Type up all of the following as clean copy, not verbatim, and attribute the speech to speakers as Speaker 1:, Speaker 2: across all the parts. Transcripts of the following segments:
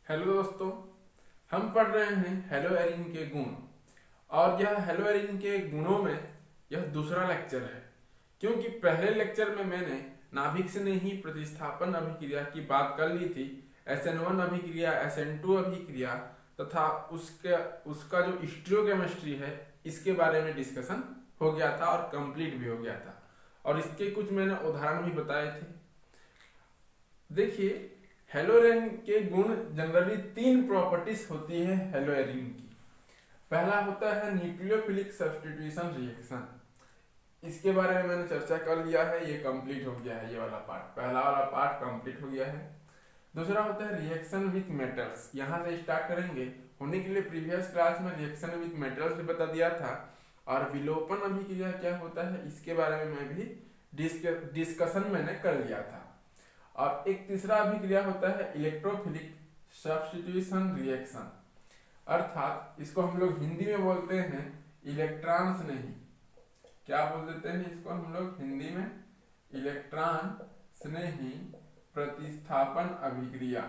Speaker 1: Hello दोस्तों, हम पढ़ रहे हैं हेलोएरिन के गुण। और यह हेलोएरिन के गुणों में यह दूसरा लेक्चर है, क्योंकि पहले लेक्चर में मैंने नाभिक से नहीं प्रतिस्थापन अभिक्रिया की बात कर ली थी। SN1 अभिक्रिया, SN2 अभिक्रिया तथा उसका जो स्टीरियोकेमिस्ट्री है इसके बारे में डिस्कशन हो गया था और कंप्लीट भी हो गया था, और इसके कुछ मैंने उदाहरण भी बताए थे। देखिए, हेलोएरिन के गुण जनरली 3 प्रॉपर्टीज होती है हेलोएरिन की। पहला होता है न्यूक्लियोफिलिक सब्स्टिट्यूशन रिएक्शन। इसके बारे में मैंने चर्चा कर लिया है, ये कंप्लीट हो गया है। ये वाला पार्ट, पहला वाला पार्ट कंप्लीट हो गया है। दूसरा होता है रिएक्शन विथ मेटल्स। यहाँ से स्टार्ट करेंगे। होने के लिए प्रीवियस क्लास में रिएक्शन विथ मेटल्स भी बता दिया था, और विलोपन अभिक्रिया क्या होता है इसके बारे में मैं भी डिस्कशन मैंने कर लिया था। और एक तीसरा अभिक्रिया होता है इलेक्ट्रोफिलिक सब्स्टिट्यूशन रिएक्शन, अर्थात इसको हम लोग हिंदी में बोलते हैं इलेक्ट्रॉन स्नेही। क्या बोल देते हैं इसको हम लोग हिंदी में? इलेक्ट्रॉन स्नेही प्रतिस्थापन अभिक्रिया।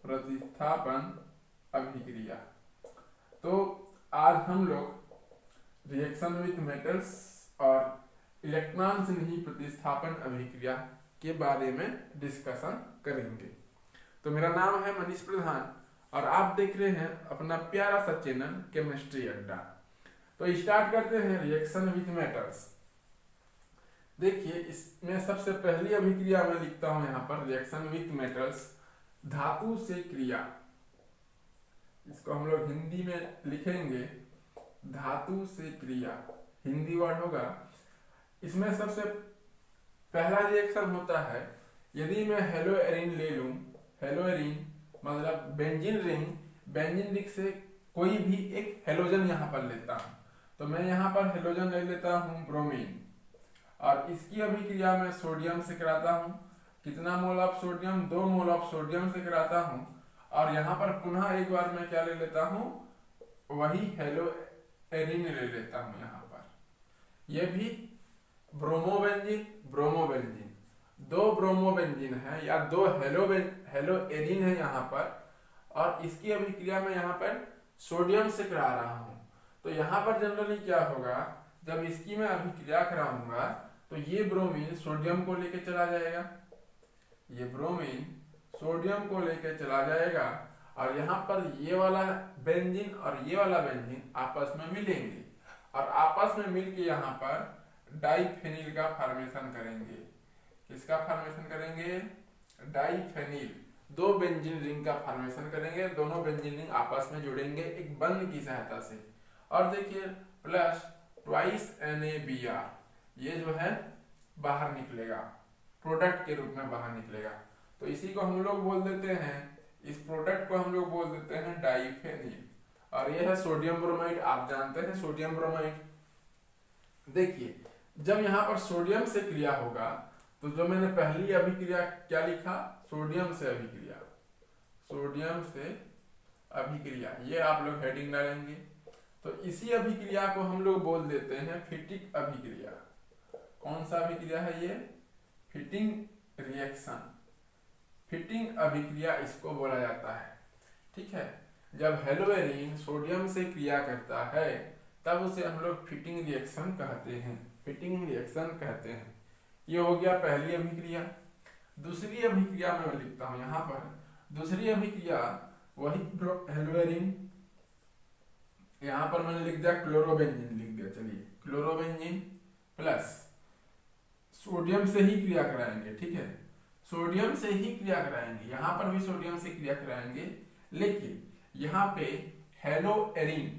Speaker 1: प्रतिस्थापन अभिक्रिया। तो आज हम लोग रिएक्शन विथ मेटल्स और इलेक्ट्रॉन स्नेही प्रतिस्थापन अभिक्रिया के बारे में डिस्कशन करेंगे। तो मेरा नाम है मनीष प्रधान और आप देख रहे हैं अपना प्यारा सा चैनल केमिस्ट्री अड्डा। तो स्टार्ट करते हैं रिएक्शन विथ मेटल्स। देखिए, इसमें सबसे पहली अभिक्रिया मैं लिखता हूं यहाँ पर, रिएक्शन विथ मेटल्स, धातु से क्रिया। इसको हम लोग हिंदी में लिखेंगे धातु से क्रिया, हिंदी वर्ड होगा। इसमें सबसे पहला रिएक्शन होता है, यदि मैं हेलोएरिन ले लूं, हेलोएरिन मतलब बेंजीन रिंग, बेंजीन रिंग से कोई भी एक हेलोजन यहाँ पर लेता हूं, तो मैं यहाँ पर हेलोजन ले लेता हूं ब्रोमीन, और इसकी अभिक्रिया मैं सोडियम से कराता हूं। कितना mole of sodium? 2 mole of sodium से कराता हूं। और यहाँ पर पुनः एक बार मैं क्या ले लेता हूं? वही हेलोएरिन ले लेता हूं यहाँ पर। यह भी ब्रोमोबेंजीन, ब्रोमोबेंजीन, 2 ब्रोमोबेंजीन है या 2 हेलोएरिन है यहाँ पर, और इसकी अभिक्रिया में यहाँ पर सोडियम से करा रहा हूँ। तो यहाँ पर जनरली क्या होगा, जब इसकी मैं अभिक्रिया कराऊंगा तो ये ब्रोमीन सोडियम को लेके चला जाएगा, ये ब्रोमीन सोडियम को लेके चला जाएगा, और यहाँ पर ये वाला बेंजीन और ये वाला बेंजीन आपस में मिलेंगे, और आपस में मिलके यहाँ पर डाइफेनिल का फॉर्मेशन करेंगे। किसका फॉर्मेशन करेंगे? डाइफेनिल। 2 बेंजीन रिंग का फॉर्मेशन करेंगे, दोनों बेंजीन रिंग आपस में जुड़ेंगे एक बंध की सहायता से। और देखिए प्लस ट्वाइस NaBr, ये जो है बाहर निकलेगा, प्रोडक्ट के रूप में बाहर निकलेगा। तो इसी को हम लोग बोल देते हैं, इस प्रोडक्ट को हम लोग बोल देते हैं डाइफेनिल। और ये है सोडियम ब्रोमाइड, आप जानते हैं सोडियम ब्रोमाइड। देखिए, जब यहाँ पर सोडियम से क्रिया होगा तो जो मैंने पहली अभिक्रिया क्या लिखा, सोडियम से अभिक्रिया, सोडियम से अभिक्रिया, ये आप लोग हेडिंग डालेंगे। तो इसी अभिक्रिया को हम लोग बोल देते हैं फिटिक अभिक्रिया। कौन सा अभिक्रिया है ये? फिटिंग रिएक्शन, फिटिंग अभिक्रिया इसको बोला जाता है। ठीक है, जब हेलोएरिन सोडियम से क्रिया करता है तब उसे हम लोग फिटिंग रिएक्शन कहते हैं, फिटिंग रिएक्शन कहते हैं। ये हो गया पहली अभिक्रिया। दूसरी अभिक्रिया मैं लिखता हूं यहाँ पर, दूसरी अभिक्रिया वही हेलोएरिन, यहाँ पर मैंने लिख दिया क्लोरोबेंजीन, लिख दिया। चलिए, क्लोरोबेंजीन प्लस सोडियम से ही क्रिया कराएंगे। ठीक है, सोडियम से ही क्रिया कराएंगे, यहाँ पर भी सोडियम से क्रिया कराएंगे, लेकिन यहाँ पे हेलोएरिन,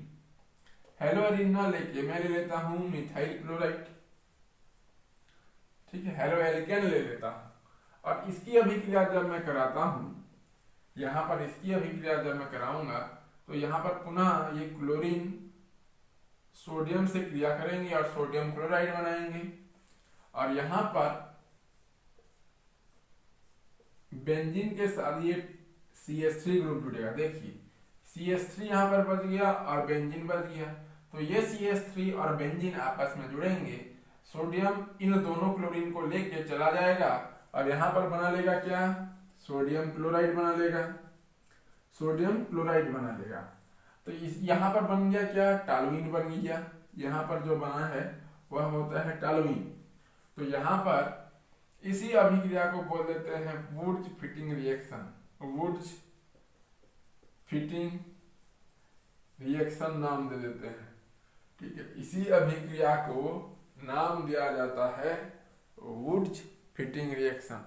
Speaker 1: हेलोएरिन ना लेके मैं ले लेता हूं मिथाइल क्लोराइड। ठीक है, हेलोएल्केन ले लेता हूं, और इसकी अभिक्रिया जब मैं कराता हूं, यहाँ पर इसकी अभिक्रिया जब मैं कराऊंगा तो यहाँ पर पुनः ये क्लोरीन सोडियम से क्रिया करेंगे और सोडियम क्लोराइड बनाएंगे, और यहाँ पर बेंजीन के साथ ये CH3 ग्रुप जुड़ेगा। देखिए, CH3 यहाँ पर बच गया और बेंजीन बच गया, तो ये CH3 और बेंजीन आपस में जुड़ेंगे, सोडियम इन दोनों क्लोरीन को लेके चला जाएगा और यहाँ पर बना लेगा क्या? सोडियम क्लोराइड बना लेगा। सोडियम क्लोराइड बना देगा। तो इस यहाँ पर बन गया क्या, टॉलुइन बन गया। यहाँ पर जो बना है वह होता है टॉलुइन। तो यहाँ पर इसी अभिक्रिया को बोल देते हैं Wurtz Fittig reaction. Wurtz Fittig reaction नाम दे देते हैं। ठीक है, इसी अभिक्रिया को नाम दिया जाता है वुड्स फिटिंग रिएक्शन।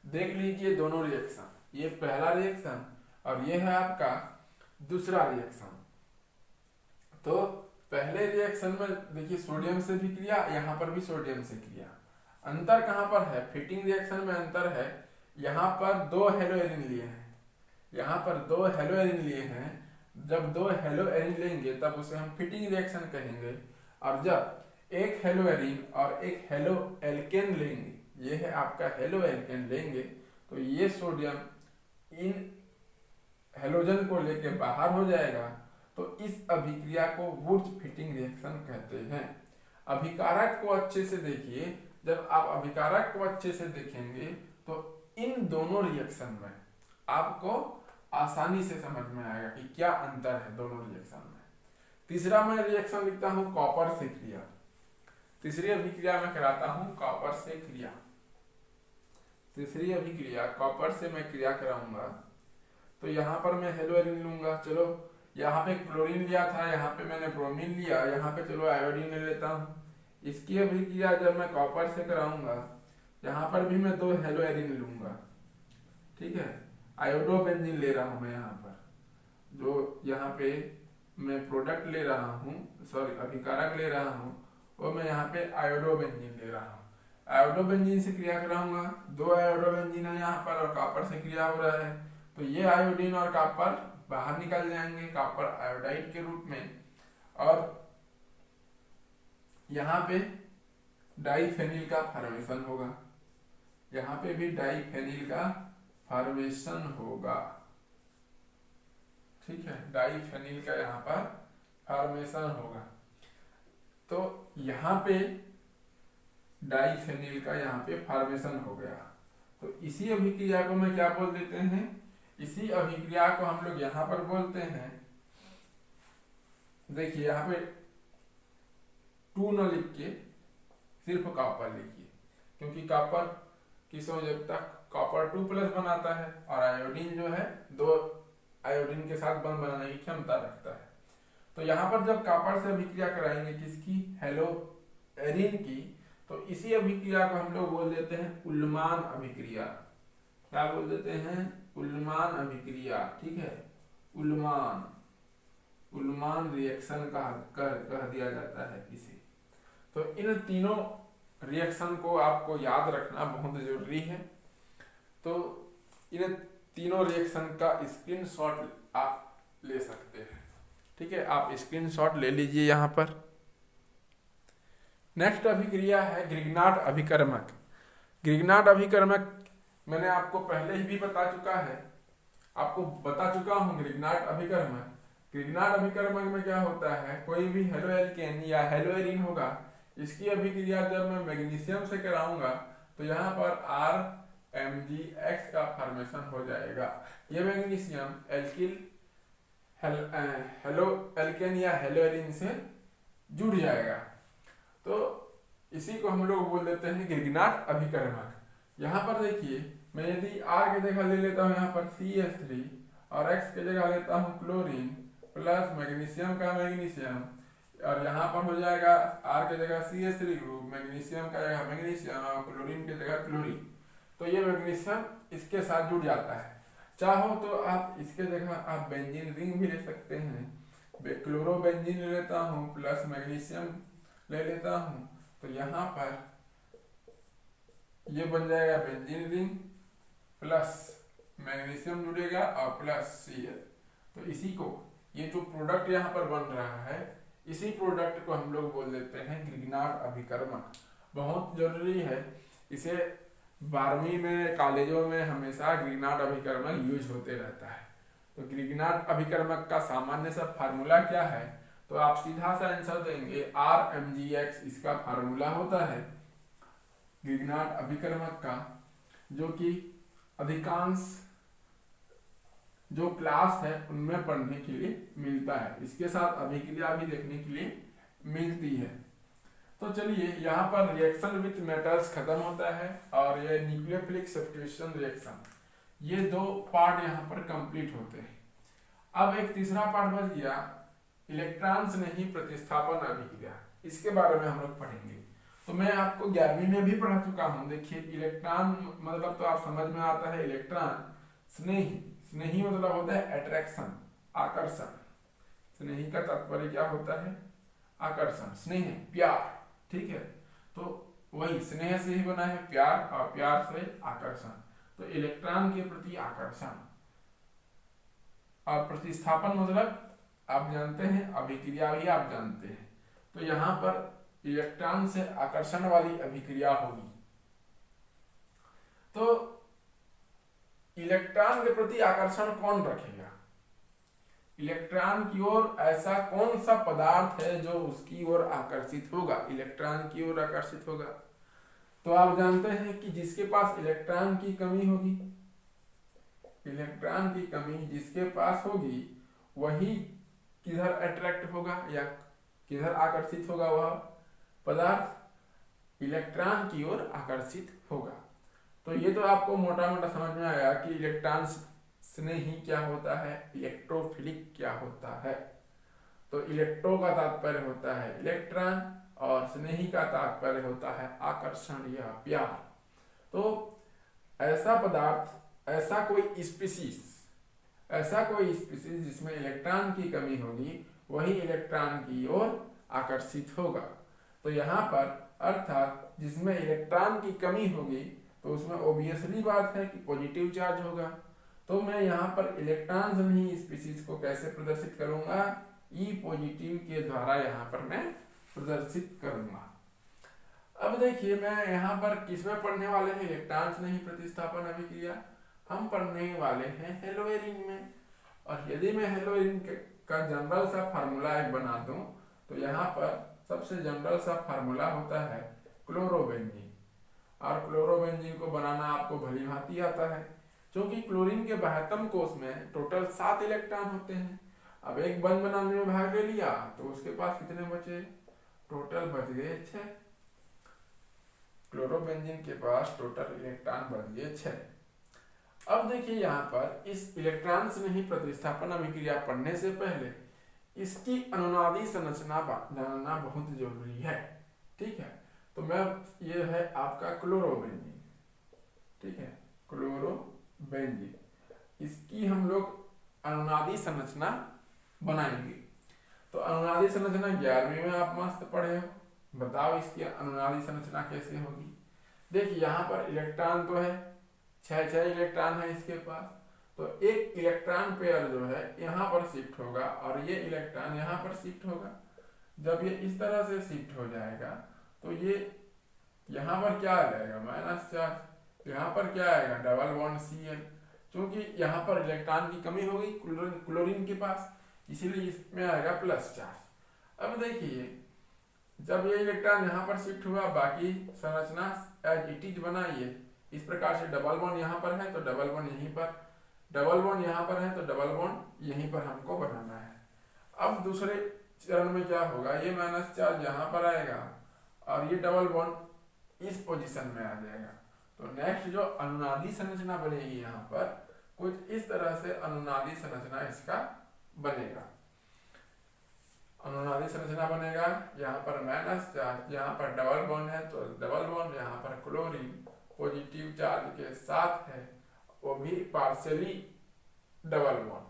Speaker 1: देख लीजिए दोनों रिएक्शन, ये पहला रिएक्शन और ये है आपका दूसरा रिएक्शन। तो पहले रिएक्शन में देखिए सोडियम से भी क्रिया, यहाँ पर भी सोडियम से क्रिया। अंतर कहाँ पर है, फिटिंग रिएक्शन में अंतर है, यहाँ पर 2 हेलो एरिन लिए हैं, यहाँ पर 2 हेलो एरिन लिए हैं। जब 2 हेलो एरिन लेंगे तब उसे हम फिटिंग रिएक्शन कहेंगे। और जब एक हेलो एरिन और एक हेलो एल्केन लेंगे, ये है आपका हेलो एल्केन लेंगे, तो ये सोडियम इन हेलोजन को लेके बाहर हो जाएगा। तो इस अभिक्रिया को वुड्स फिटिंग रिएक्शन कहते हैं। अभिकारक को अच्छे से देखिए, जब आप अभिकारक को अच्छे से देखेंगे तो इन दोनों रिएक्शन में आपको आसानी से समझ में आएगा कि क्या अंतर है दोनों रिएक्शन में। तीसरा मैं रिएक्शन लिखता हूं कॉपर से क्रिया। तीसरी अभिक्रिया में कराता हूं कॉपर से क्रिया। तीसरी अभिक्रिया कॉपर से मैं क्रिया कराऊंगा। तो यहाँ पर मैं हेलो एरिन लूंगा, चलो यहाँ पे क्लोरीन लिया था, यहाँ पे मैंने ब्रोमीन लिया, यहाँ पे चलो आयोडीन ले लेता हूँ। इसकी अभिक्रिया जब मैं कॉपर से कराऊंगा, यहाँ पर भी मैं 2 हेलो एरिन लूंगा। ठीक है, आयोडोबेंजीन ले रहा हूँ मैं यहाँ पर, जो यहाँ पे मैं प्रोडक्ट ले रहा हूँ, सॉरी अभिकारक ले रहा हूँ, वो मैं यहाँ पे आयोडोबेंजीन ले रहा हूँ। आयोडोबेंजीन से क्रिया कराऊंगा, 2 आयोडोबेंजीन है यहाँ पर और कॉपर से क्रिया हो रहा है, तो ये आयोडीन और कॉपर बाहर निकल जाएंगे कॉपर आयोडाइड के रूप में। और यहाँ पे डाइफेनिल का फॉर्मेशन होगा, यहाँ पे भी डाइफेनिल का फॉर्मेशन होगा। ठीक है, डाइफेनिल का यहाँ पर फॉर्मेशन होगा। तो यहाँ पे डाइफेनिल का यहाँ पे फॉर्मेशन हो गया। तो इसी अभिक्रिया को मैं क्या बोल देते हैं, इसी अभिक्रिया को हम लोग यहाँ पर बोलते हैं, देखिए यहाँ पे 2 न लिख के सिर्फ कॉपर लिखिए, क्योंकि कॉपर की संयोजकता कॉपर 2+ बनाता है और आयोडीन जो है 2 आयोडीन के साथ बंध बनाने की क्षमता रखता है। तो यहाँ पर जब कॉपर से अभिक्रिया कराएंगे किसकी, हेलो एरिन की, तो इसी अभिक्रिया को हम लोग बोल देते हैं उल्मान अभिक्रिया। क्या बोल देते हैं, उल्मान अभिक्रिया। ठीक है, उल्मान रिएक्शन कह दिया जाता है इसे। तो इन तीनों रिएक्शन को आपको याद रखना बहुत जरूरी है। तो इन तीनों रिएक्शन का स्क्रीनशॉट आप ले सकते हैं। ठीक है, आप स्क्रीनशॉट ले लीजिए यहाँ पर। नेक्स्ट अभिक्रिया है ग्रिग्नार्ड अभिकर्मक। ग्रिग्नार्ड अभिकर्मक मैंने आपको पहले ही भी बता चुका हूँ ग्रिग्नार्ड अभिकर्मक। ग्रिग्नार्ड अभिकर्मक में क्या होता है, कोई भी हेलो एल्केन या हेलो एरिन होगा, इसकी अभिक्रिया जब मैं मैग्नीशियम से कराऊंगा तो यहाँ पर RMgX का फॉर्मेशन हो जाएगा। ये मैग्नीशियम हेलो एल्केन या हेलो एरिन से जुड़ जाएगा। तो इसी को हम लोग बोल देते हैं ग्रिग्नार्ड अभिकर्मक। यहाँ पर देखिए, मैं यदि R की जगह ले लेता हूँ यहाँ पर CH3 और X की जगह लेता हूँ क्लोरीन प्लस मैग्नीशियम का मैग्नीशियम, और यहाँ पर हो जाएगा R की जगह CH3 ग्रुप, मैग्नीशियम का जगह मैग्नीशियम और क्लोरीन की जगह क्लोरीन। तो ये मैग्नीशियम इसके साथ जुड़ जाता है। चाहो तो आप इसके जगह आप बेंजीन रिंग भी ले सकते हैं। क्लोरोबेंजीन ले लेता हूँ प्लस मैग्नीशियम ले लेता हूँ, तो यहाँ पर ये बन जाएगा बेंजीन रिंग प्लस मैग्नीशियम जुड़ेगा और प्लस Cl। तो इसी को, ये जो प्रोडक्ट यहाँ पर बन रहा है, इसी प्रोडक्ट को हम लोग बोल देते हैं ग्रिग्नार्ड अभिकर्मक। बहुत जरूरी है, इसे 12वीं में कॉलेजों में हमेशा ग्रिग्नार्ड अभिकर्मक यूज होते रहता है। तो ग्रिग्नार्ड अभिकर्मक का सामान्य सा फार्मूला क्या है, तो आप सीधा सा आंसर देंगे RMgX इसका फार्मूला होता है ग्रिग्नार्ड अभिकर्मक का, जो कि अधिकांश जो क्लास है उनमें पढ़ने के लिए मिलता है, इसके साथ अभिक्रिया भी देखने के लिए मिलती है। तो चलिए यहाँ पर रिएक्शन विथ मेटल्स खत्म होता है और ये न्यूक्लियोफिलिक सब्स्टिट्यूशन रिएक्शन, ये दो पार्ट यहाँ पर कंप्लीट होते हैं। अब एक तीसरा पार्ट बच गया इलेक्ट्रॉन स्नेही प्रतिस्थापन अभिक्रिया, इसके बारे में हम लोग पढ़ेंगे। तो मैं आपको 11वीं में भी पढ़ा चुका हूँ। देखिए इलेक्ट्रॉन मतलब तो आप समझ में आता है, इलेक्ट्रॉन स्नेही, स्नेही मतलब होता है अट्रैक्शन, आकर्षण। स्नेही का तात्पर्य क्या होता है? आकर्षण, स्नेह, प्यार, ठीक है। तो वही स्नेह से ही बना है प्यार, और प्यार से आकर्षण। तो इलेक्ट्रॉन के प्रति आकर्षण और प्रतिस्थापन मतलब आप जानते हैं, अभिक्रिया भी आप जानते हैं। तो यहाँ पर इलेक्ट्रॉन से आकर्षण वाली अभिक्रिया होगी। तो इलेक्ट्रॉन के प्रति आकर्षण कौन रखेगा? इलेक्ट्रॉन की ओर ऐसा कौन सा पदार्थ है जो उसकी ओर आकर्षित होगा, इलेक्ट्रॉन की ओर आकर्षित होगा? तो आप जानते हैं कि जिसके पास इलेक्ट्रॉन की कमी होगी, इलेक्ट्रॉन की कमी जिसके पास होगी वही किधर अट्रैक्ट होगा या किधर आकर्षित होगा? वह पदार्थ इलेक्ट्रॉन की ओर आकर्षित होगा। तो ये तो आपको मोटा मोटा समझ में आया कि इलेक्ट्रॉन स्नेही क्या होता है, इलेक्ट्रोफिलिक क्या होता है। तो इलेक्ट्रो का तात्पर्य होता है इलेक्ट्रॉन और स्नेही का तात्पर्य होता है आकर्षण या प्यार। तो ऐसा पदार्थ, ऐसा कोई स्पीशीज जिसमें इलेक्ट्रॉन की कमी होगी वही इलेक्ट्रॉन की ओर आकर्षित होगा। तो यहाँ पर अर्थात जिसमें इलेक्ट्रॉन की कमी होगी तो उसमें ओबियसली बात है कि पॉजिटिव चार्ज होगा। तो मैं यहाँ पर इलेक्ट्रॉन स्नेही स्पीशीज को कैसे प्रदर्शित करूंगा? ई पॉजिटिव के द्वारा यहाँ पर मैं प्रदर्शित करूंगा। अब देखिए मैं यहाँ पर किसमें पढ़ने वाले हैं इलेक्ट्रॉन स्नेही प्रतिस्थापन अभिक्रिया? हम पढ़ने वाले हैं हेलोएरिन में। और यदि मैं हेलोएरिन का जनरल सा फार्मूला एक बना दूं तो यहाँ पर सबसे जनरल सा फार्मूला होता है क्लोरोबेंजीन। और क्लोरोबेंजीन को बनाना आपको भली भांति आता है, क्योंकि क्लोरीन के 72 कोष में टोटल 7 इलेक्ट्रॉन होते हैं। अब एक बंद बनाने में भाग ले लिया तो उसके पास कितने बचे? टोटल बच गए 6। क्लोरोबेंजीन के पास टोटल इलेक्ट्रॉन बच गए 6। अब देखिए यहाँ पर इस इलेक्ट्रॉन स्नेही प्रतिस्थापन अभिक्रिया पढ़ने से पहले इसकी अनुनादी संरचना जानना बहुत जरूरी है, ठीक है। तो मैं ये है आपका क्लोरोबेंजीन, ठीक है, क्लोरोबेंजीन, इसकी हम लोग अनुनादी संरचना बनाएंगे। तो अनुनादी संरचना 11वीं में आप मस्त पढ़े हो। बताओ इसकी अनुनादी संरचना कैसे होगी? देखिए यहाँ पर इलेक्ट्रॉन तो है, 6 इलेक्ट्रॉन है इसके पास। तो एक इलेक्ट्रॉन पेयर जो है यहाँ पर शिफ्ट होगा और ये इलेक्ट्रॉन यहाँ पर शिफ्ट होगा। जब ये इस तरह से शिफ्ट हो जाएगा तो ये यहाँ पर क्या आ जाएगा? Minus charge. यहाँ पर क्या आएगा? डबल बॉन्ड Cl, क्योंकि यहाँ पर इलेक्ट्रॉन की कमी हो गई क्लोरीन के पास, इसीलिए इसमें आएगा प्लस चार्ज। अब देखिए जब ये इलेक्ट्रॉन यहाँ पर शिफ्ट हुआ, बाकी संरचना एज इट इज बनाइए इस प्रकार से। डबल बॉन्ड यहाँ पर है तो डबल बॉन्ड यहीं पर, डबल बॉन्ड यहाँ पर है तो डबल बॉन्ड यहीं पर हमको बनाना है। अब दूसरे चरण में क्या होगा? ये माइनस चार्ज यहाँ पर आएगा और ये डबल बॉन्ड इस पोजीशन में आ जाएगा। तो नेक्स्ट जो अनुनादी संरचना बनेगी यहाँ पर कुछ इस तरह से अनुनादी संरचना इसका बनेगा। अनुनादी संरचना बनेगा, यहाँ पर माइनस चार्ज, यहाँ पर डबल बॉन्ड है तो डबल बॉन्ड, यहाँ पर क्लोरीन पॉजिटिव चार्ज के साथ है, वो भी पार्शियली डबल बॉन्ड।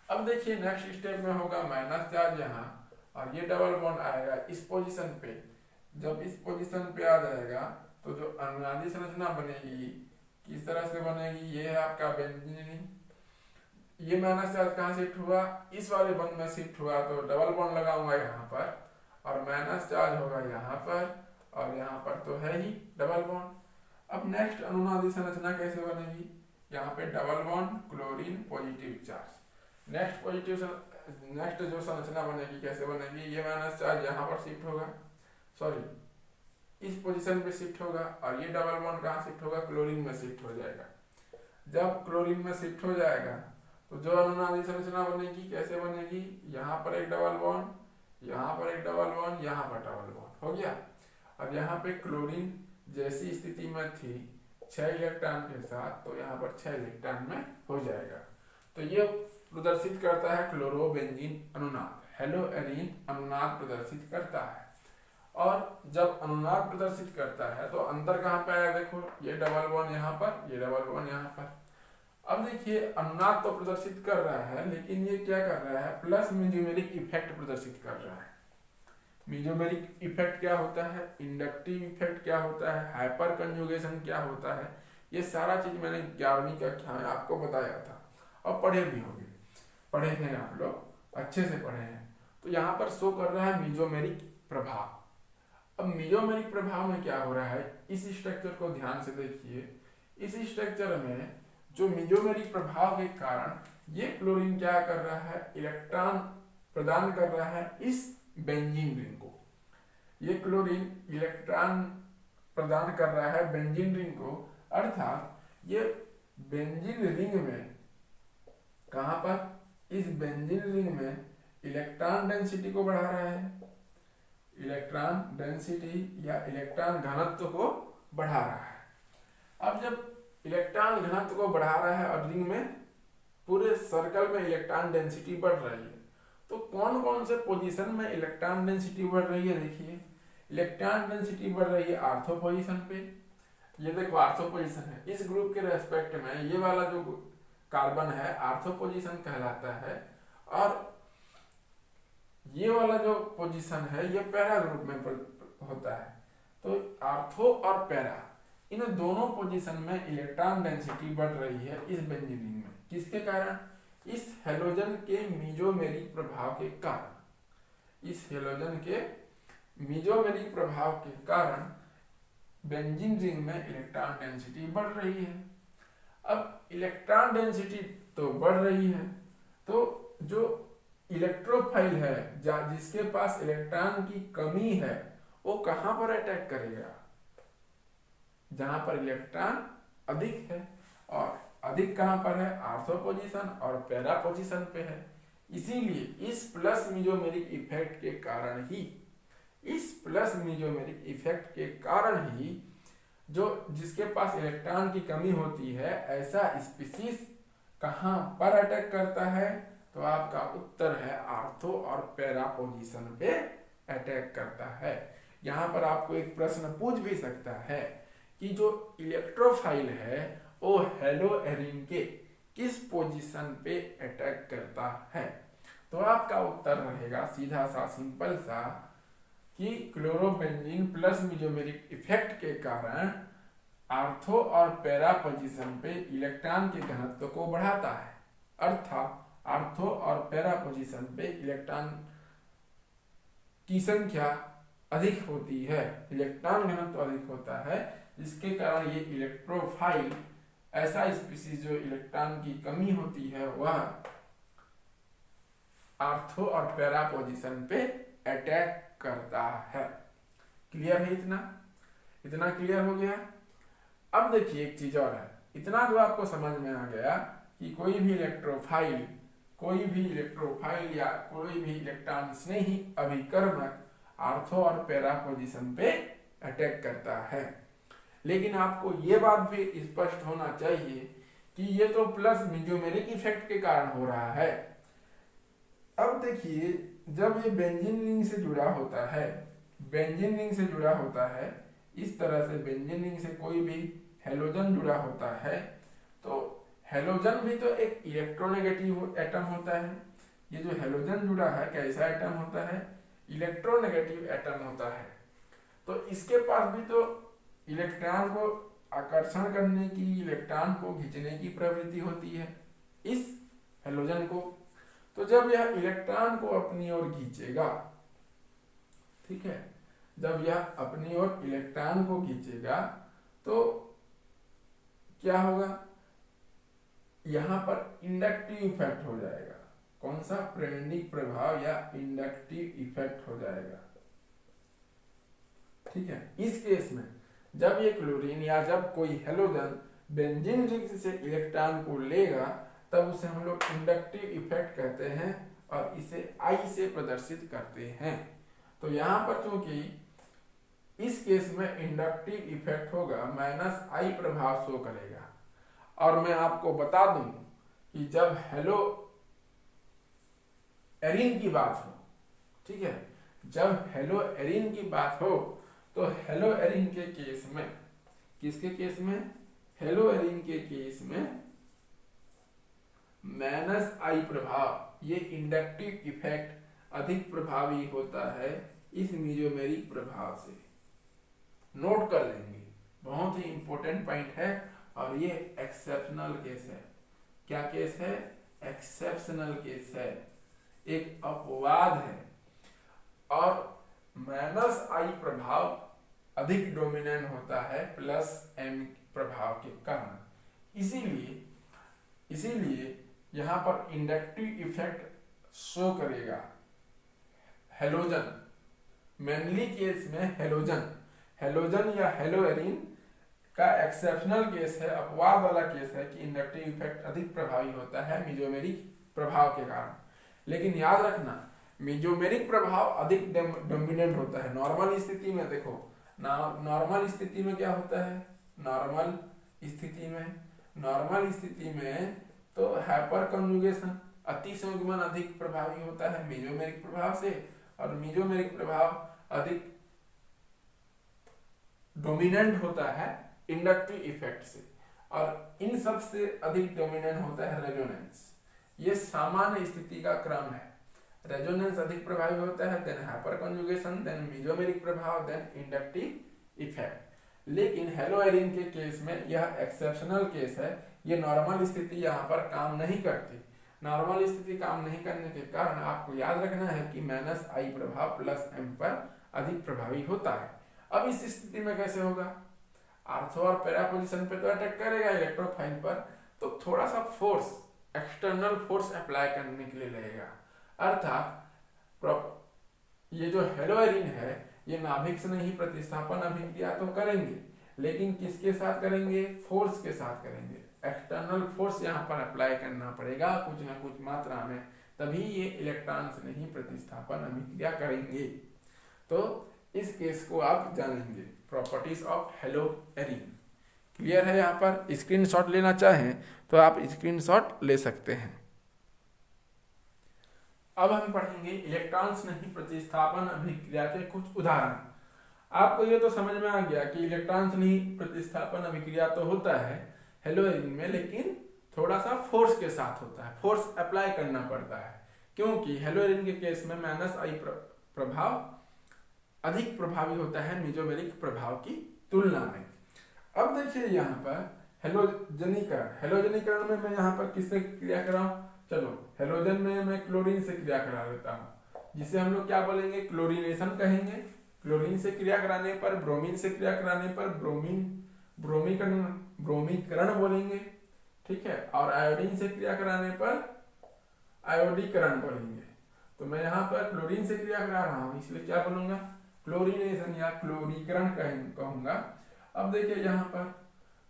Speaker 1: अब देखिए नेक्स्ट स्टेप में होगा माइनस चार्ज यहाँ और ये डबल बॉन्ड आएगा इस पोजीशन पे। जब इस पोजीशन पे आ जाएगा तो जो अनुनादी संरचना बनेगी किस तरह से बनेगी? ये है आपका बेंजीन। ये माइनस चार्ज कहाँ शिफ्ट हुआ? इस वाले बॉन्ड में शिफ्ट हुआ, तो डबल बॉन्ड लगाऊंगा यहाँ पर और माइनस चार्ज होगा यहाँ पर और यहाँ पर तो है ही डबल बॉन्ड। अब नेक्स्ट अनुनादी संरचना कैसे बनेगी? यहाँ पे double bond chlorine positive charge. Next जो संरचना बनेगी कैसे बनेगी? ये माइनस चार्ज यहाँ पर शिफ्ट होगा, सॉरी इस पोजीशन पे शिफ्ट होगा और ये डबल बॉन्ड कहाँ शिफ्ट होगा? क्लोरीन में शिफ्ट हो जाएगा। जब क्लोरीन में शिफ्ट हो जाएगा तो जो अनुनादी संरचना बनेगी कैसे बनेगी, यहाँ पर एक डबल बॉन्ड, यहाँ पर एक डबल बॉन्ड, यहाँ पर डबल बॉन्ड हो गया। अब यहाँ पे क्लोरीन जैसी स्थिति में थी 6 इलेक्ट्रॉन के साथ, तो यहाँ पर 6 इलेक्ट्रॉन में हो जाएगा। तो ये प्रदर्शित करता है क्लोरोबेंजीन अनुनाद, हेलो एरीन अनुनाद प्रदर्शित करता है। और जब अनुनाद प्रदर्शित करता है तो अंतर कहाँ पे आया, देखो ये डबल बॉन्ड यहाँ पर, ये डबल बॉन्ड यहाँ पर। अब देखिए अनुनाद तो प्रदर्शित कर रहा है, लेकिन ये क्या कर रहा है, प्लस मेसोमेरिक इफेक्ट प्रदर्शित कर रहा है। मेसोमेरिक इफेक्ट क्या होता है, इंडक्टिव इफेक्ट क्या होता है, हाइपर कंजुगेशन क्या होता है, ये सारा चीज मैंने 11वीं कक्षा में आपको बताया था और पढ़े भी होंगे, पढ़े थे आप लोग, अच्छे से पढ़े हैं। तो यहाँ पर शो कर रहा है मेसोमेरिक प्रभाव। अब मेसोमेरिक प्रभाव में क्या हो रहा है, इस स्ट्रक्चर को ध्यान से देखिए। इस स्ट्रक्चर में जो मेसोमेरिक प्रभाव के कारण ये क्लोरीन क्या कर रहा है, इलेक्ट्रॉन प्रदान कर रहा है इस बेंजीन रिंग को। ये क्लोरीन इलेक्ट्रॉन प्रदान कर रहा है बेंजीन रिंग को, अर्थात ये बेंजीन रिंग में, कहां पर, इस बेंजीन रिंग में इलेक्ट्रॉन डेंसिटी को बढ़ा रहा है, इलेक्ट्रॉन डेंसिटी या इलेक्ट्रॉन घनत्व को बढ़ा रहा है। अब जब इलेक्ट्रॉन घनत्व को बढ़ा रहा है और रिंग में पूरे सर्कल में इलेक्ट्रॉन डेंसिटी बढ़ रही है, तो कौन कौन से पोजीशन में इलेक्ट्रॉन डेंसिटी बढ़ रही है, देखिए इलेक्ट्रॉन डेंसिटी बढ़ रही है आर्थो पोजीशन पे, ये देखो आर्थो पोजीशन है, इस ग्रुप के रेस्पेक्ट में ये वाला जो कार्बन है आर्थो पोजीशन कहलाता है, और ये वाला जो पोजीशन है ये पैरा ग्रुप में होता है। तो आर्थो और पैरा इन दोनों पोजीशन में इलेक्ट्रॉन डेंसिटी बढ़ रही है इस बेंजीन रिंग में, किसके कारण, इस हेलोजन के मेसोमेरिक प्रभाव के कारण। इस हेलोजन के मेसोमेरिक प्रभाव के कारण बेंजीन रिंग में इलेक्ट्रॉन डेंसिटी बढ़ रही है। अब इलेक्ट्रॉन डेंसिटी तो बढ़ रही है, तो जो इलेक्ट्रोफाइल है जिसके पास इलेक्ट्रॉन की कमी है वो कहां पर अटैक करेगा, जहां पर इलेक्ट्रॉन अधिक है, और अधिक कहां पर है, आर्थो पोजीशन और पैरा पोजीशन पे है। इसीलिए इस प्लस मेसोमेरिक इफेक्ट के कारण ही, इस प्लस मेसोमेरिक इफेक्ट के कारण ही जो जिसके पास इलेक्ट्रॉन की कमी होती है ऐसा स्पीशीज कहां पर अटैक करता है, तो आपका उत्तर है आर्थो और पैरा पोजीशन पे अटैक करता है। यहाँ पर आपको एक प्रश्न पूछ भी सकता है कि जो इलेक्ट्रोफाइल है वो हेलो एरीन के किस पोजीशन पे अटैक करता है, तो आपका उत्तर रहेगा सीधा सा सिंपल सा कि क्लोरोबेंजीन प्लस मेसोमेरिक इफेक्ट के कारण आर्थो और पैरा पोजीशन पे इलेक्ट्रॉन के घनत्व को बढ़ाता है, अर्थात आर्थो और पैरा पोजीशन पे इलेक्ट्रॉन की संख्या अधिक होती है, इलेक्ट्रॉन घनत्व अधिक होता है, जिसके कारण ये इलेक्ट्रोफाइल ऐसा स्पीशीज जो इलेक्ट्रॉन की कमी होती है वह आर्थो और पैरा पोजीशन पे अटैक करता है। क्लियर है, इतना क्लियर हो गया। अब देखिए एक चीज और है, इतना जो आपको समझ में आ गया कि कोई भी इलेक्ट्रोफाइल या कोई भी इलेक्ट्रॉन स्नेही अभिकर्मक आर्थो और पैरा पोजीशन पे अटैक करता है। लेकिन आपको ये बात भी स्पष्ट होना चाहिए कि ये तो प्लस मेसोमेरिक इफेक्ट के कारण हो रहा है। अब देखिए जब ये बेंजीन रिंग से जुड़ा होता है, बेंजीन रिंग से जुड़ा होता है, इस तरह से बेंजीन रिंग से कोई भी हेलोजन जुड़ा होता है, तो हेलोजन भी तो एक इलेक्ट्रोनेगेटिव एटम होता है। ये जो हेलोजन जुड़ा है कैसा एटम होता है, इलेक्ट्रोनेगेटिव एटम होता है। तो इसके पास भी तो इलेक्ट्रॉन को आकर्षण करने की, इलेक्ट्रॉन को खींचने की प्रवृत्ति होती है इस हेलोजन को। तो जब यह इलेक्ट्रॉन को अपनी ओर खींचेगा, ठीक है, जब यह अपनी ओर इलेक्ट्रॉन को खींचेगा तो क्या होगा, यहां पर इंडक्टिव इफेक्ट हो जाएगा। कौन सा, प्रेरणिक प्रभाव या इंडक्टिव इफेक्ट हो जाएगा, ठीक है। इस केस में जब ये क्लोरीन या जब कोई हेलोजन बेंजीन रिंग से इलेक्ट्रॉन को लेगा तब उसे हम लोग इंडक्टिव इफेक्ट कहते हैं और इसे I से प्रदर्शित करते हैं। तो यहाँ पर चूंकि इस केस में इंडक्टिव इफेक्ट होगा -I प्रभाव शो करेगा। और मैं आपको बता दूं कि जब हेलो एरिन की बात हो, ठीक है, जब हेलो एरिन की बात हो तो हेलो एरिन के केस में, किसके केस में, हेलो एरिन के केस में -I प्रभाव, ये इंडक्टिव इफेक्ट अधिक प्रभावी होता है इस मेसोमेरिक प्रभाव से। नोट कर लेंगे, बहुत ही इंपॉर्टेंट पॉइंट है। और ये एक्सेप्शनल केस है। क्या केस है? एक्सेप्शनल केस है, एक अपवाद है। और -I प्रभाव अधिक डोमिनेंट होता है +M प्रभाव के कारण। इसीलिए यहां पर इंडक्टिव इफेक्ट शो करेगा हेलोजन, मेनली केस में हेलोजन या हेलो एरिन का एक्सेप्शनल केस है, अपवाद वाला केस है कि इंडक्टिव इफेक्ट अधिक प्रभावी होता है मेसोमेरिक प्रभाव के कारण। लेकिन याद रखना, मेसोमेरिक प्रभाव अधिक डोमिनेंट होता है। नॉर्मल स्थिति में देखो, नॉर्मल स्थिति में क्या होता है, नॉर्मल स्थिति में तो हाइपर कंजुगेशन, अति संयुग्मन अधिक प्रभावी होता है मेसोमेरिक प्रभाव से, और मेसोमेरिक प्रभाव अधिक डोमिनेंट होता है इंडक्टिव इफेक्ट से। और इन सब से अधिक डोमिनेंट होता है रेजोनेंस। ये सामान्य स्थिति का क्रम है। रेजोनेंस अधिक प्रभावी होता है, then hyperconjugation, then mesomeric प्रभाव, देन इंडक्टिव इफेक्ट। लेकिन हेलो एरिन के केस में यह एक्सेप्शनल केस है। ये नॉर्मल स्थिति यहाँ पर काम नहीं करती। नॉर्मल स्थिति काम नहीं करने के कारण आपको याद रखना है कि -I प्रभाव +M पर अधिक प्रभावी होता है। अब इस स्थिति में कैसे होगा, आर्थो और पैरा पोजीशन पे तो अटैक करेगा इलेक्ट्रोफाइल पर, तो थोड़ा सा फोर्स, एक्सटर्नल फोर्स अप्लाई करने के लिए लगेगा। अर्थात ये जो हेलो एरिन है ये नाभिक से नहीं प्रतिस्थापन अभिक्रिया तो करेंगे, लेकिन किसके साथ करेंगे, फोर्स के साथ करेंगे। एक्सटर्नल फोर्स यहाँ पर अप्लाई करना पड़ेगा कुछ ना कुछ मात्रा में, तभी ये इलेक्ट्रॉन से नहीं प्रतिस्थापन अभिक्रिया करेंगे। तो इस केस को आप जानेंगे, properties of hello Erin. Clear है? यहाँ पर स्क्रीनशॉट लेना चाहें तो आप स्क्रीनशॉट ले सकते हैं। अब हम पढ़ेंगे इलेक्ट्रॉन्स नहीं प्रतिस्थापन अभिक्रिया के कुछ उदाहरण। आपको ये तो समझ में आ गया कि इलेक्ट्रॉन्स नहीं प्रतिस्थापन अभिक्रिया तो होता है हेलो एरिन में, लेकिन थोड़ा सा फोर्स के साथ होता है, फोर्स अप्लाई करना पड़ता है, क्योंकि हेलो एरिन के केस में -I प्रभाव अधिक प्रभावी होता है मेसोमेरिक प्रभाव की तुलना में। अब देखिए यहाँ पर हेलोजनीकरण में मैं यहाँ पर किससे क्रिया कराऊं, चलो हेलोजन में मैं क्लोरीन से क्रिया करा लेता हूँ, जिसे हम लोग क्या बोलेंगे, क्लोरीनेशन कहेंगे। क्लोरीन से क्रिया कराने पर, ब्रोमीन से क्रिया कराने पर ब्रोमीकरण बोलेंगे, ठीक है। और आयोडीन से क्रिया कराने पर आयोडीकरण बोलेंगे। तो मैं यहाँ पर क्लोरीन से क्रिया करा रहा हूँ, इसलिए क्या बोलूंगा, क्लोरीनेशन या क्लोरीकरण कहूंगा। अब देखिए यहाँ पर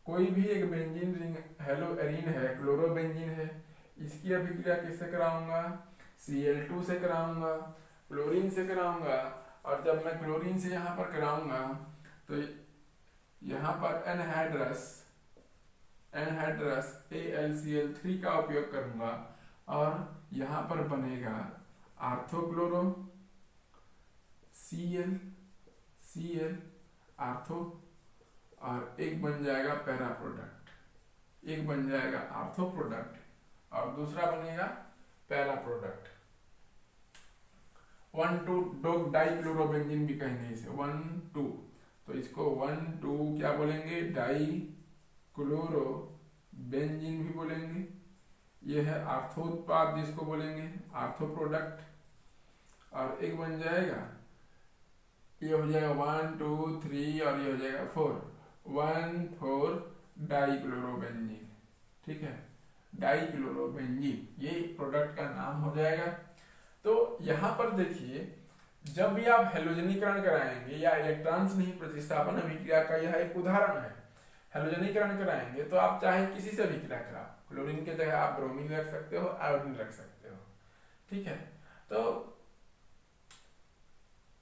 Speaker 1: कोई भी एक बेंजीन रिंग हेलो एरिन है, क्लोरोबेंजीन है, इसकी अभिक्रिया किससे कराऊंगा, Cl2 से कराऊंगा, क्लोरीन से कराऊंगा। और जब मैं क्लोरीन से यहाँ पर कराऊंगा तो यहाँ पर एनहाइड्रस AlCl3 का उपयोग करूंगा और यहाँ पर बनेगा आर्थोक्लोरो Cl आर्थो, और एक बन जाएगा पैरा प्रोडक्ट, एक बन जाएगा आर्थो प्रोडक्ट और दूसरा बनेगा पैरा प्रोडक्ट। 1,2 डाइक्लोरोबेंजीन भी कहेंगे इसे, 1,2, तो इसको 1,2 क्या बोलेंगे, डाइक्लोरोबेंजीन भी बोलेंगे। ये है आर्थो उत्पाद जिसको बोलेंगे आर्थो प्रोडक्ट। और एक बन जाएगा, ये हो जाएगा 1, 2, 3 और ये हो जाएगा 4, 1,4 डाइक्लोरोबेंजीन, ठीक है, डाइक्लोरोबेंजीन, ये प्रोडक्ट का नाम हो जाएगा। तो यहाँ पर देखिए, जब भी आप हेलोजनीकरण कराएंगे या इलेक्ट्रॉन्स नहीं प्रतिस्थापन अभिक्रिया का यह एक उदाहरण है, हैलोजनीकरण कराएंगे तो आप चाहे किसी से भी क्रिया कराओ, क्लोरीन की जगह आप ब्रोमीन रख सकते हो, आयोडीन रख सकते हो, ठीक है। तो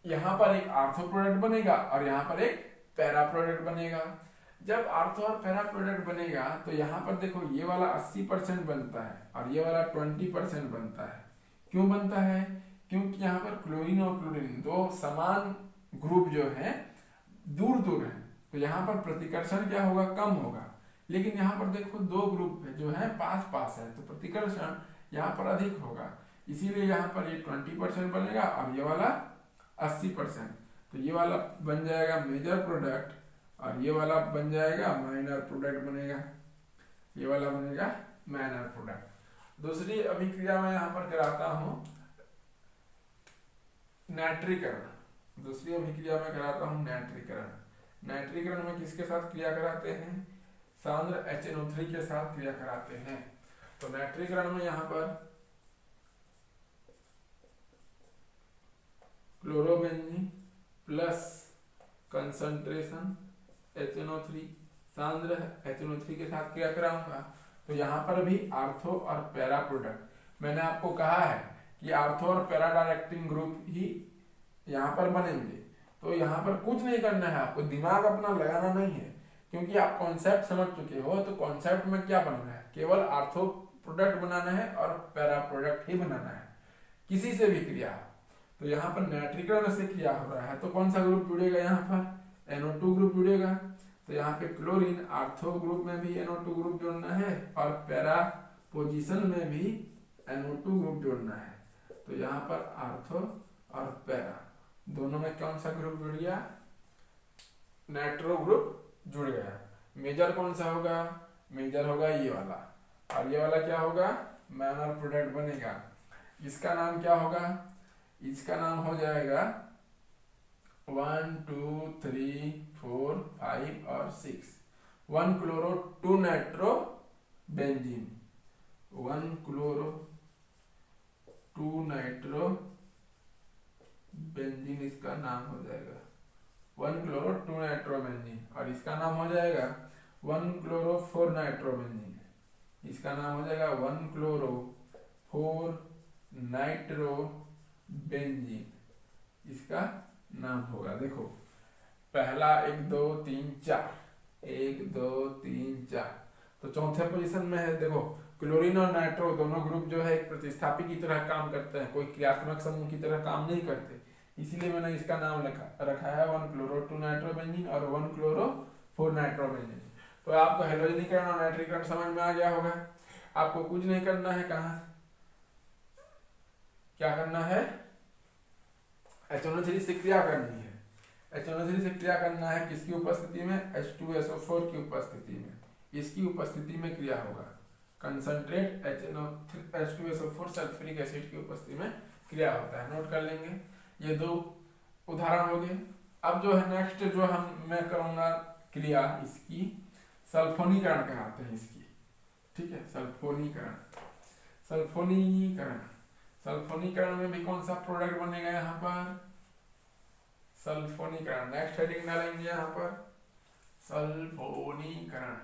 Speaker 1: यहाँ पर एक आर्थो प्रोडक्ट बनेगा और यहाँ पर एक पैरा प्रोडक्ट बनेगा। जब आर्थो और पैरा प्रोडक्ट बनेगा तो यहाँ पर देखो ये वाला 80% बनता है और ये वाला 20% बनता है। क्यों बनता है? क्योंकि यहाँ पर क्लोरीन और क्लोरीन दो समान ग्रुप जो है दूर दूर है, तो यहाँ पर प्रतिकर्षण क्या होगा? कम होगा। लेकिन यहाँ पर देखो दो ग्रुप जो है पास पास है, तो प्रतिकर्षण यहाँ पर अधिक होगा, इसीलिए यहाँ पर ये 20% बनेगा और ये वाला 80%। तो ये वाला बन जाएगा मेजर प्रोडक्ट और ये वाला बन जाएगा माइनर प्रोडक्ट बनेगा, ये वाला बनेगा माइनर प्रोडक्ट। दूसरी अभिक्रिया मैं यहाँ पर कराता हूँ नाइट्रीकरण। दूसरी अभिक्रिया में कराता हूँ नाइट्रीकरण। नाइट्रीकरण में किसके साथ क्रिया कराते हैं? सांद्र HNO3 के साथ क्रिया कराते हैं। तो नाइट्रीकरण में यहाँ पर chlorobenzene plus concentration HNO3 सांद्र HNO3 के साथ क्रिया कराऊंगा। तो यहाँ पर भी आर्थो और पैरा प्रोडक्ट, मैंने आपको कहा है कि आर्थो और पैरा डायरेक्टिंग ग्रुप ही यहाँ पर बनेंगे। तो यहाँ पर कुछ नहीं करना है, आपको दिमाग अपना लगाना नहीं है, क्योंकि आप कॉन्सेप्ट समझ चुके हो। तो कॉन्सेप्ट में क्या बनना है? केवल आर्थो प्रोडक्ट बनाना है और पैरा प्रोडक्ट ही बनाना है, किसी से भी क्रिया। तो यहाँ पर नाइट्रीकरण से क्रिया हो रहा है, तो कौन सा ग्रुप जुड़ेगा? यहाँ पर NO2 ग्रुप जुड़ेगा। तो यहाँ पे क्लोरीन आर्थो ग्रुप में भी NO2 ग्रुप जोड़ना है और पैरा पोजीशन में भी NO2 ग्रुप जोड़ना है। तो यहाँ पर आर्थो और पैरा दोनों में कौन सा ग्रुप जुड़ गया? नाइट्रो ग्रुप जुड़ गया। मेजर कौन सा होगा? मेजर होगा ये वाला, और ये वाला क्या होगा? माइनर प्रोडक्ट बनेगा। इसका नाम क्या होगा? इसका नाम हो जाएगा 1 2 3 4 5 और 6 1 chloro 2 nitro benzene, 1 chloro 2 nitro benzene इसका नाम हो जाएगा 1 क्लोरो 2 नाइट्रो बेंजीन। और इसका नाम हो जाएगा 1 क्लोरो 4 नाइट्रो बेंजीन, इसका नाम हो जाएगा 1 क्लोरो 4 नाइट्रो बेंजीन, इसका नाम होगा। देखो पहला 1 2 3 4, 1 2 3 4, तो चौथे पोजीशन में है। देखो क्लोरीन और नाइट्रो दोनों ग्रुप जो है एक प्रतिस्थापी की तरह काम करते हैं, कोई क्रियात्मक समूह की तरह काम नहीं करते, इसीलिए मैंने इसका नाम रखा है 1 क्लोरो 2 नाइट्रो बेंजीन और 1 क्लोरो 4 नाइट्रो बेंजीन। तो आपको हैलोजनीकरण और नाइट्रीकरण समझ में आ गया होगा। आपको कुछ नहीं करना है, कहाँ क्या करना है? HNO3 से क्रिया करनी है। HNO3 से क्रिया करना है किसकी उपस्थिति में? H2SO4 की उपस्थिति में, इसकी उपस्थिति में क्रिया होगा। कंसंट्रेट H2SO4 सल्फ्यूरिक एसिड की उपस्थिति में क्रिया होता है, नोट कर लेंगे। ये दो उदाहरण हो गए। अब जो है नेक्स्ट जो मैं करूंगा क्रिया, इसकी सल्फोनीकरण कहते हैं इसकी, ठीक है। सल्फोनीकरण, सल्फोनीकरण, सल्फोनीकरण में भी कौन सा प्रोडक्ट बनेगा? यहाँ पर सल्फोनीकरण, नेक्स्ट हेडिंग डालेंगे यहाँ पर सल्फोनीकरण।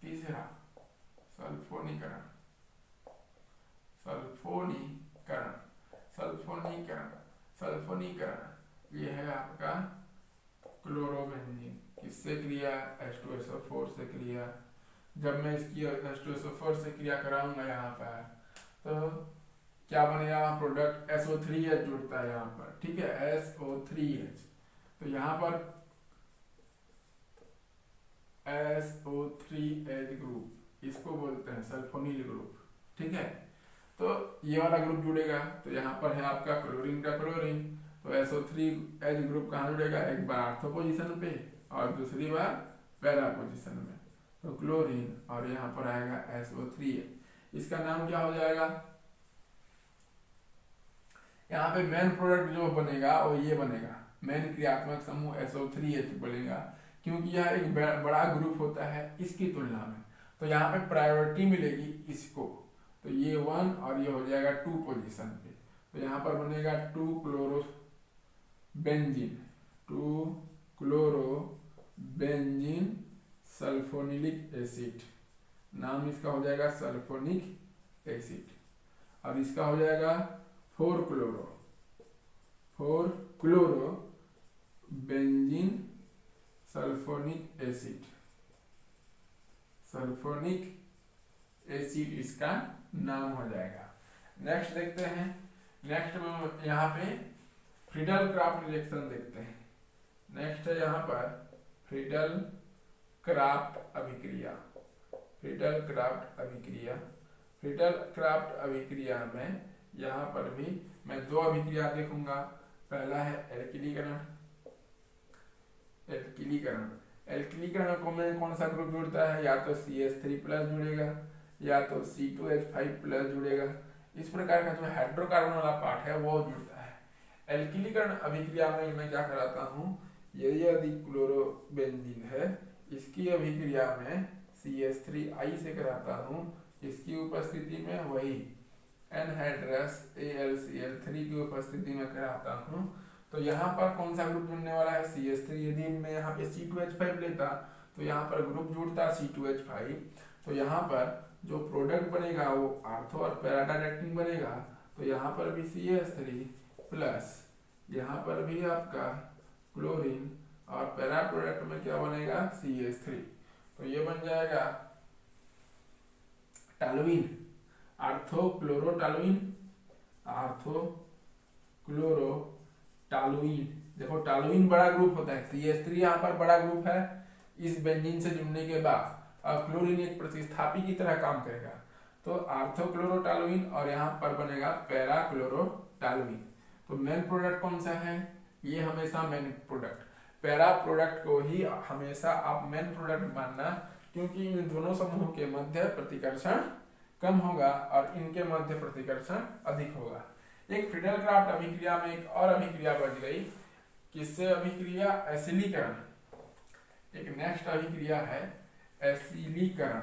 Speaker 1: तीसरा सल्फोनीकरण, सल्फोनीकरण, सल्फोनीकरण, सल्फोनीकरण ये है आपका क्लोरोबेंजीन। किससे क्रिया? H2SO4 से क्रिया। जब मैं इसकी H2SO4 से क्रिया कराऊंगा यहाँ पर, तो क्या बनेगा? प्रोडक्ट SO3H जुड़ता है यहाँ पर, ठीक है, SO3H। तो यहाँ पर SO3H ग्रुप, इसको बोलते हैं सल्फोनील ग्रुप, ठीक है। तो ये वाला ग्रुप जुड़ेगा, तो यहाँ पर है आपका क्लोरीन का क्लोरीन, तो SO3H ग्रुप कहाँ जुड़ेगा? एक बार आर्थो पोजीशन पे और दूसरी बार पैरा पोजीशन में, तो क्लोरीन, और यहाँ पर आएगा SO3H। इसका नाम क्या हो जाएगा? यहाँ पे मेन प्रोडक्ट जो बनेगा वो ये बनेगा, मेन क्रियात्मक समूह SO3H बनेगा, क्योंकि यह एक बड़ा ग्रुप होता है इसकी तुलना में। तो यहाँ पे प्रायोरिटी मिलेगी इसको, तो ये 1 और ये हो जाएगा 2 पोजीशन पे। तो यहाँ पर बनेगा 2 chloro benzene, 2 chloro benzene sulphanilic acid, नाम इसका हो जाएगा सल्फोनिक एसिड, और इसका हो जाएगा 4 chloro benzene sulphonic acid. Sulphonic acid इसका नाम हो जाएगा। नेक्स्ट देखते हैं, नेक्स्ट में यहाँ पे फ्रीडल क्राफ्ट रिएक्शन देखते हैं। नेक्स्ट है यहाँ पर फ्रीडल क्राफ्ट अभिक्रिया। फ्रीडल क्राफ्ट अभिक्रिया, फ्रीडल क्राफ्ट अभिक्रिया में यहाँ पर भी मैं 2 अभिक्रिया देखूंगा। पहला है एल्किलीकरण। एल्किलीकरण, एल्किलीकरण में कौन सा ग्रुप जुड़ता है, या तो CH3+ जुड़ेगा या तो C2H5+ जुड़ेगा। इस प्रकार का जो हाइड्रोकार्बन वाला पार्ट है वो जुड़ता है। एल्किलीकरण अभिक्रिया में मैं क्या कराता हूँ, यदि क्लोरोबेंजीन है, इसकी अभिक्रिया में CH3I से कराता हूँ, इसकी उपस्थिति में वही एनहाइड्रस AlCl3 की उपस्थिति में कराता हूँ। तो यहाँ पर कौन सा ग्रुप जुड़ने वाला है, CH3। यदि मैं यहाँ पे C2H5 लेता तो यहाँ पर ग्रुप जुड़ता C2H5, तो यहाँ पर जो प्रोडक्ट बनेगा वो आर्थो और पैरा डायरेक्टिंग बनेगा। तो यहाँ पर भी CH3+, यहाँ पर भी आपका क्लोरीन, और पैरा प्रोडक्ट में क्या बनेगा, CH3। तो ये बन जाएगा टॉलुइन, आर्थोक्लोरोटॉलुइन, आर्थोक्लोरोटॉलुइन। देखो टॉलुइन बड़ा ग्रुप होता है, CH3 यहाँ पर बड़ा ग्रुप है इस बेंजीन से जुड़ने के बाद, और क्लोरीन एक प्रतिस्थापी की तरह काम करेगा। तो आर्थोक्लोरोटॉलुइन और यहाँ पर बनेगा पैराक्लोरोटॉलुइन। तो मेन प्रोडक्ट कौन सा है, ये हमेशा मेन प्रोडक्ट, पैरा प्रोडक्ट को ही हमेशा आप मेन प्रोडक्ट मानना, क्योंकि इन दोनों समूहों के मध्य प्रतिकर्षण कम होगा और इनके मध्य प्रतिकर्षण अधिक होगा। एक फ्रीडल क्राफ्ट अभिक्रिया में एक और अभिक्रिया बन गई, किससे अभिक्रिया, एसिलीकरण। एक नेक्स्ट अभिक्रिया है एसिलीकरण।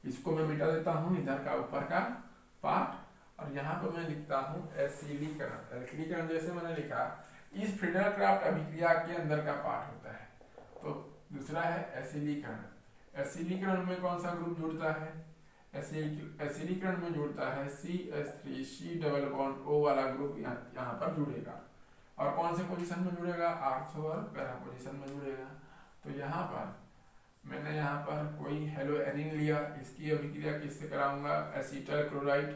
Speaker 1: इसको मैं मिटा देता हूँ, इधर का ऊपर का पार्ट, और यहाँ पर मैं लिखता हूँ एसिलीकरण। एल्किलीकरण जैसे मैंने लिखा, इस फ्रीडल क्राफ्ट अभिक्रिया के अंदर का पार्ट होता है। तो दूसरा है एसिलीकरण। एसिलीकरण में कौन सा ग्रुप जुड़ता है, एसिलीकरण में जुड़ता है CH3 C+O वाला ग्रुप यहाँ पर जुड़ेगा। और कौन से पोजीशन में जुड़ेगा, आर्थो और पैरा पोजीशन में जुड़ेगा। तो यहाँ पर मैंने यहाँ पर कोई हेलो एरिन लिया, इसकी अभिक्रिया किससे कराऊंगा, एसीटल क्लोराइड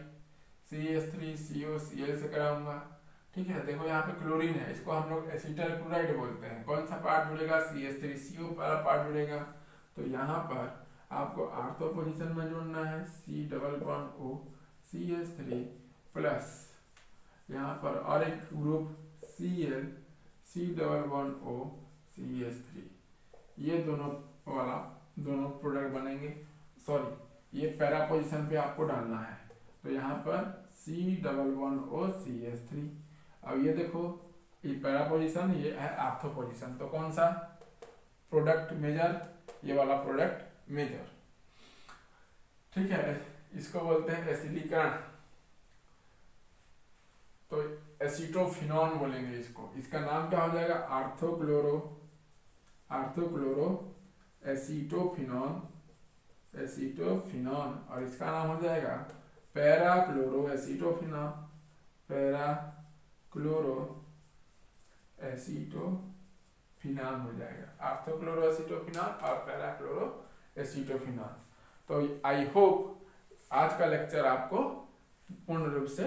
Speaker 1: CH3COCl से कराऊंगा। ठीक है, देखो यहाँ पे क्लोरीन है, इसको हम लोग एसीटल क्लोराइड बोलते हैं। कौन सा पार्ट जुड़ेगा, CH3CO वाला पार्ट जुड़ेगा। तो यहाँ पर आपको आर्थो पोजीशन में जोड़ना है C+O CH3+, यहाँ पर और एक ग्रुप Cl C+O CH3, ये दोनों प्रोडक्ट बनेंगे। सॉरी, ये पैरा पोजीशन पे आपको डालना है। तो यहाँ पर C+O CH3। अब ये देखो, ये पैरा पोजीशन, ये है आर्थो पोजीशन। तो कौन सा प्रोडक्ट मेजर, ये वाला प्रोडक्ट मेजर। ठीक है, इसको बोलते हैं एसिलीकरण। तो एसीटोफिनॉन बोलेंगे इसको। इसका नाम क्या हो जाएगा, आर्थोक्लोरो एसीटोफिनॉन, और इसका नाम हो जाएगा पैराक्लोरो एसीटोफिनॉन। पैराक्लोरो एसीटोफिनॉन हो जाएगा, आर्थोक्लोरो एसीटोफिनॉन और पैराक्लोरो एसीटोफिनॉन। तो आई होप आज का लेक्चर आपको पूर्ण रूप से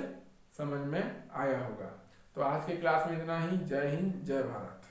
Speaker 1: समझ में आया होगा। तो आज के क्लास में इतना ही। जय हिंद, जय भारत।